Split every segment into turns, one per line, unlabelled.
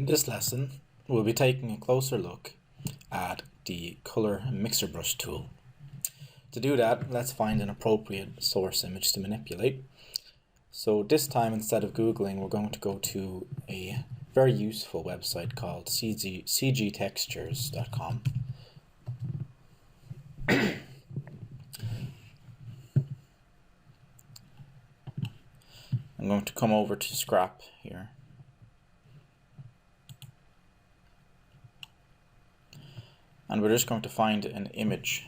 this lesson, we'll be taking a closer look at the color mixer brush tool. To do that, let's find an appropriate source image to manipulate. So this time, instead of Googling, we're going to go to a very useful website called cgtextures.com. I'm going to come over to Scrap here. And we're just going to find an image.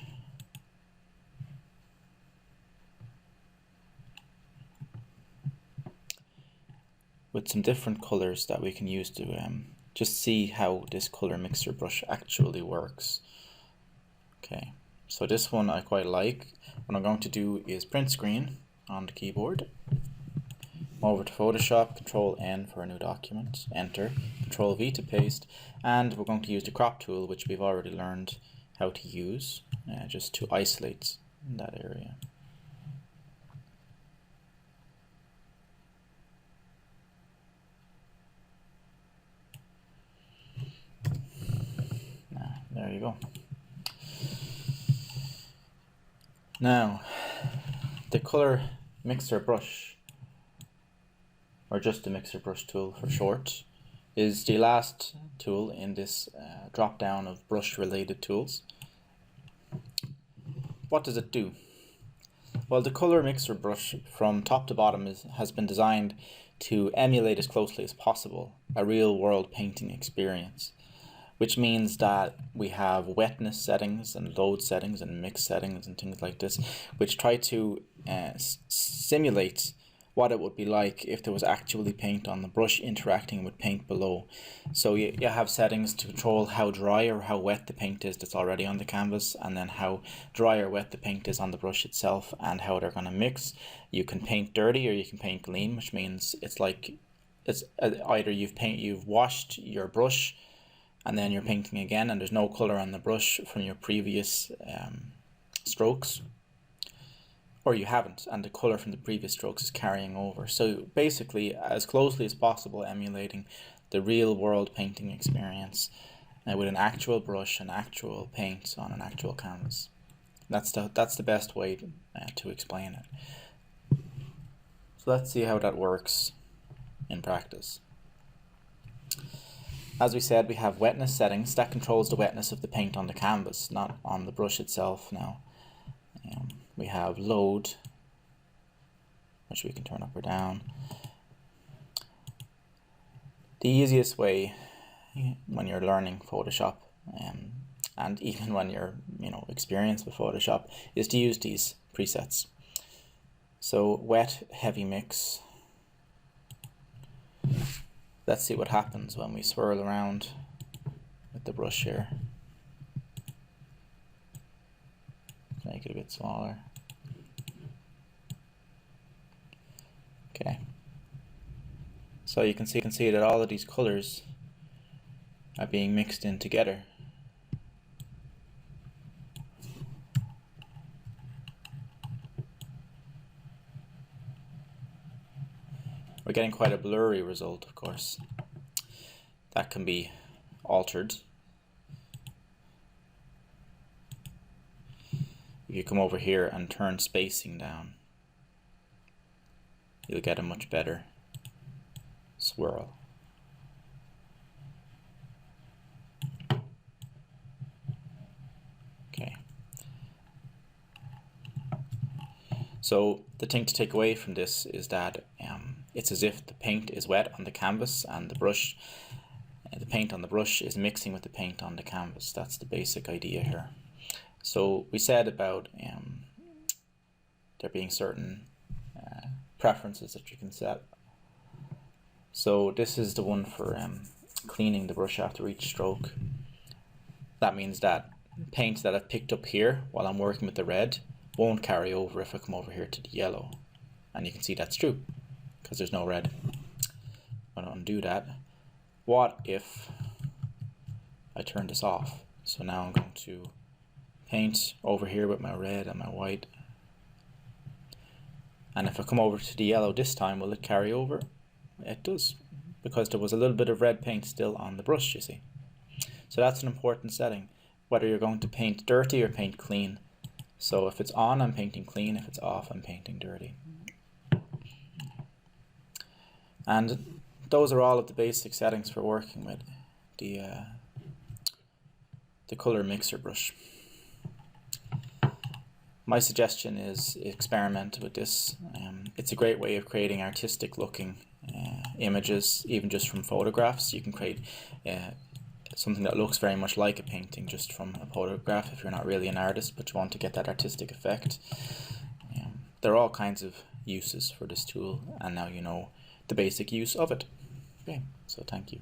With some different colors that we can use to just see how this color mixer brush actually works. Okay, so this one I quite like. What I'm going to do is print screen on the keyboard. Over to Photoshop, Control N for a new document, enter, Control V to paste, and we're going to use the crop tool, which we've already learned how to use, just to isolate that area. There you go. Now, the color mixer brush, or just the mixer brush tool for short, is the last tool in this drop down of brush related tools. What does it do? Well, the color mixer brush from top to bottom has been designed to emulate as closely as possible a real world painting experience, which means that we have wetness settings and load settings and mix settings and things like this, which try to simulate what it would be like if there was actually paint on the brush interacting with paint below. So you have settings to control how dry or how wet the paint is that's already on the canvas, and then how dry or wet the paint is on the brush itself and how they're going to mix. You can paint dirty or you can paint clean, which means it's like either you've washed your brush and then you're painting again and there's no color on the brush from your previous strokes, or you haven't and the color from the previous strokes is carrying over. So basically, as closely as possible, emulating the real world painting experience with an actual brush and actual paint on an actual canvas. That's the best way to explain it. So let's see how that works in practice. As we said, we have wetness settings that controls the wetness of the paint on the canvas, not on the brush itself. Now we have load, which we can turn up or down. The easiest way when you're learning Photoshop and even when you're experienced with Photoshop is to use these presets. So wet, heavy mix. Let's see what happens when we swirl around with the brush here. Make it a bit smaller. Okay. So you can see that all of these colors are being mixed in together. We're getting quite a blurry result, of course. That can be altered. If you come over here and turn spacing down, you'll get a much better swirl. Okay. So the thing to take away from this is that it's as if the paint is wet on the canvas and the paint on the brush is mixing with the paint on the canvas. That's the basic idea here. So we said about there being certain preferences that you can set. So this is the one for cleaning the brush after each stroke. That means that paint that I've picked up here while I'm working with the red won't carry over if I come over here to the yellow. And you can see that's true because there's no red. I'm going to undo that. What if I turn this off? So now I'm going to paint over here with my red and my white. And if I come over to the yellow this time, will it carry over? It does. because there was a little bit of red paint still on the brush, you see. So that's an important setting, whether you're going to paint dirty or paint clean. So if it's on, I'm painting clean. If it's off, I'm painting dirty. And those are all of the basic settings for working with the color mixer brush. My suggestion is experiment with this. It's a great way of creating artistic looking images, even just from photographs. You can create something that looks very much like a painting just from a photograph if you're not really an artist but you want to get that artistic effect. There are all kinds of uses for this tool, and now you know the basic use of it. Okay, so thank you.